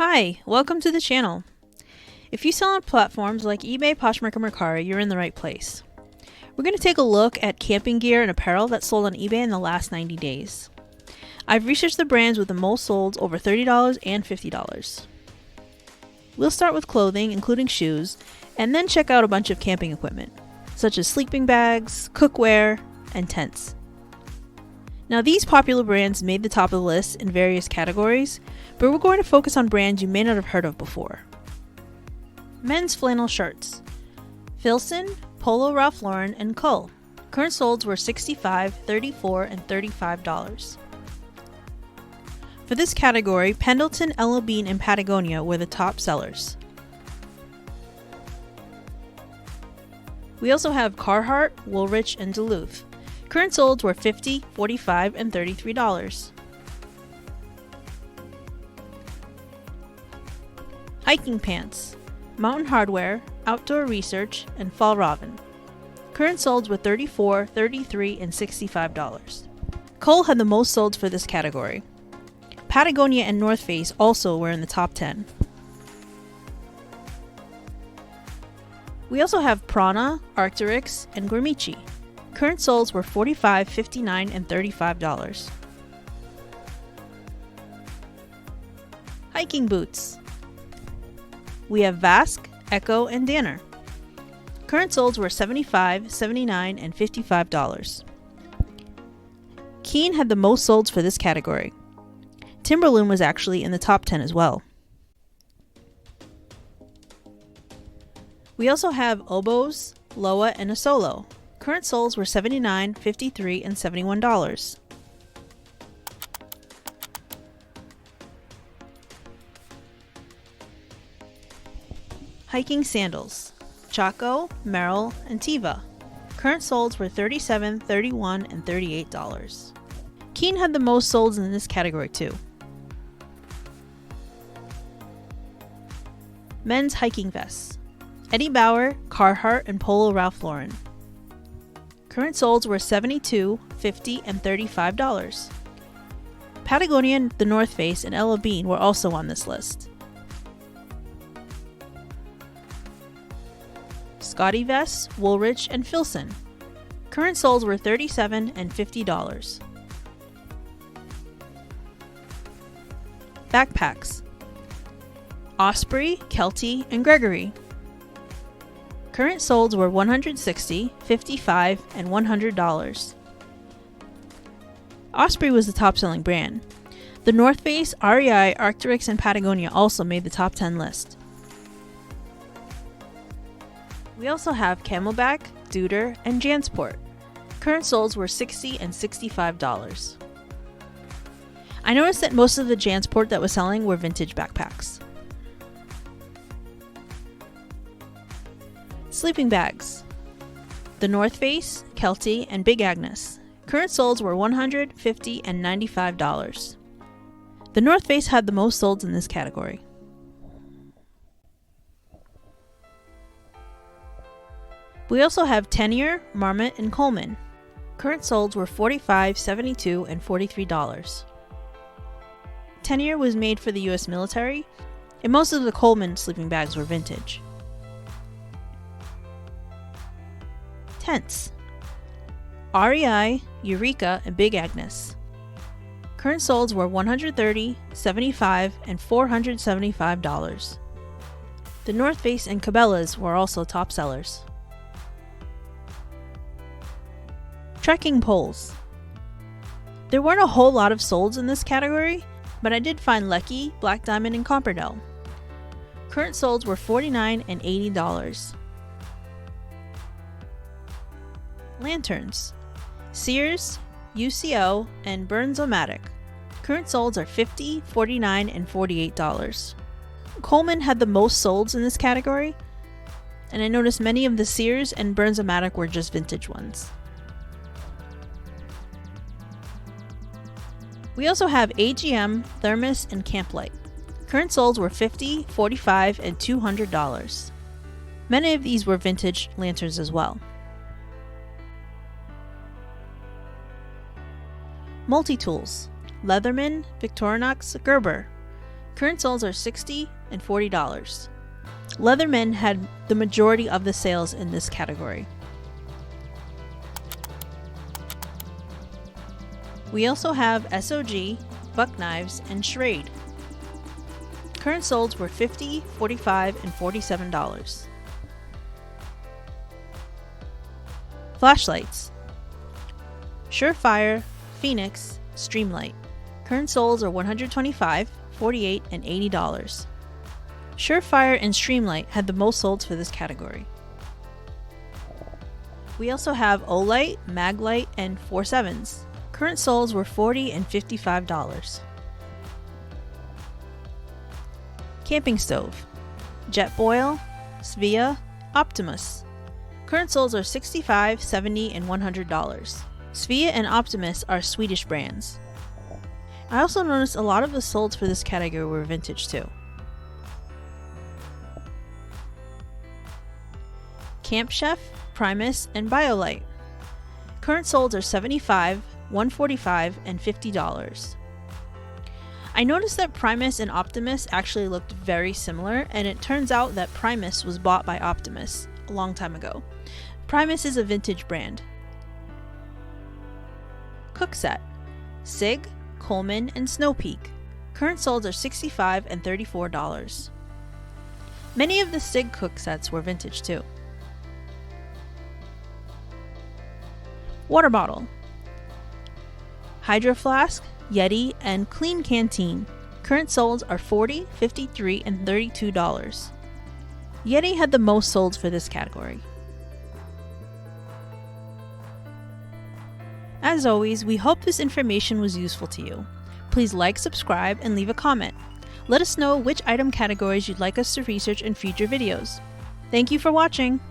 Hi, welcome to the channel. If you sell on platforms like eBay, Poshmark, and Mercari, you're in the right place. We're going to take a look at camping gear and apparel that sold on eBay in the last 90 days. I've researched the brands with the most sold over $30 and $50. We'll start with clothing, including shoes, and then check out a bunch of camping equipment, such as sleeping bags, cookware, and tents. Now, these popular brands made the top of the list in various categories, but we're going to focus on brands you may not have heard of before. Men's flannel shirts. Filson, Polo Ralph Lauren, and Cull. Current solds were $65, $34, and $35. For this category, Pendleton, Ella Bean, and Patagonia were the top sellers. We also have Carhartt, Woolrich, and Duluth. Current solds were $50, $45, and $33. Hiking pants. Mountain Hardwear, Outdoor Research, and Fall Robin. Current solds were $34, $33, and $65. Cull had the most solds for this category. Patagonia and North Face also were in the top 10. We also have Prana, Arc'teryx, and Gourmetchi. Current solds were $45, $59, and $35. Hiking boots. We have Vask, Echo, and Danner. Current solds were $75, $79, and $55. Keen had the most solds for this category. Timberland was actually in the top 10 as well. We also have Oboz, Loa, and Asolo. Current solds were $79, $53, and $71. Hiking sandals. Chaco, Merrell, and Teva. Current solds were $37, $31, and $38. Keen had the most solds in this category too. Men's hiking vests. Eddie Bauer, Carhartt, and Polo Ralph Lauren. Current solds were $72, $50, and $35. Patagonia, The North Face, and Ella Bean were also on this list. Scotty vests, Woolrich, and Filson. Current solds were $37 and $50. Backpacks. Osprey, Kelty, and Gregory. Current solds were $160, $55, and $100. Osprey was the top-selling brand. The North Face, REI, Arc'teryx, and Patagonia also made the top 10 list. We also have Camelback, Deuter, and Jansport. Current solds were $60 and $65. I noticed that most of the Jansport that was selling were vintage backpacks. Sleeping bags. The North Face, Kelty, and Big Agnes. Current solds were $100, $50, and $95. The North Face had the most solds in this category. We also have Tenier, Marmot, and Coleman. Current solds were $45, $72, and $43. Tenier was made for the US military, and most of the Coleman sleeping bags were vintage. Tents. REI, Eureka, and Big Agnes. Current solds were $130, $75, and $475. The North Face and Cabela's were also top sellers. Trekking poles. There weren't a whole lot of solds in this category, but I did find Lecky, Black Diamond, and Copperdale. Current solds were $49 and $80. Lanterns. Sears, UCO, and Burns-O-Matic. Current solds are $50, $49, and $48. Coleman had the most solds in this category, and I noticed many of the Sears and Burns-O-Matic were just vintage ones. We also have AGM, Thermos, and Camplight. Current solds were $50, $45, and $200. Many of these were vintage lanterns as well. Multi-tools. Leatherman, Victorinox, Gerber. Current solds are $60 and $40. Leatherman had the majority of the sales in this category. We also have SOG, Buck Knives, and Schrade. Current solds were $50, $45, and $47. Flashlights. Surefire, Phoenix, Streamlight. Current solds are $125, $48, and $80. Surefire and Streamlight had the most solds for this category. We also have Olight, Maglite, and 4.7s. Current solds were $40 and $55. Camping stove. Jetboil, Svea, Optimus. Current solds are $65, $70, and $100. Svea and Optimus are Swedish brands. I also noticed a lot of the solds for this category were vintage too. Camp Chef, Primus, and BioLite. Current solds are $75, $145, and $50. I noticed that Primus and Optimus actually looked very similar, and it turns out that Primus was bought by Optimus a long time ago. Primus is a vintage brand. Cook set. Sig, Coleman, and Snow Peak. Current solds are $65 and $34. Many of the Sig cook sets were vintage too. Water bottle. Hydro Flask, Yeti, and Clean Canteen. Current solds are $40, $53, and $32. Yeti had the most solds for this category. As always, we hope this information was useful to you. Please like, subscribe, and leave a comment. Let us know which item categories you'd like us to research in future videos. Thank you for watching!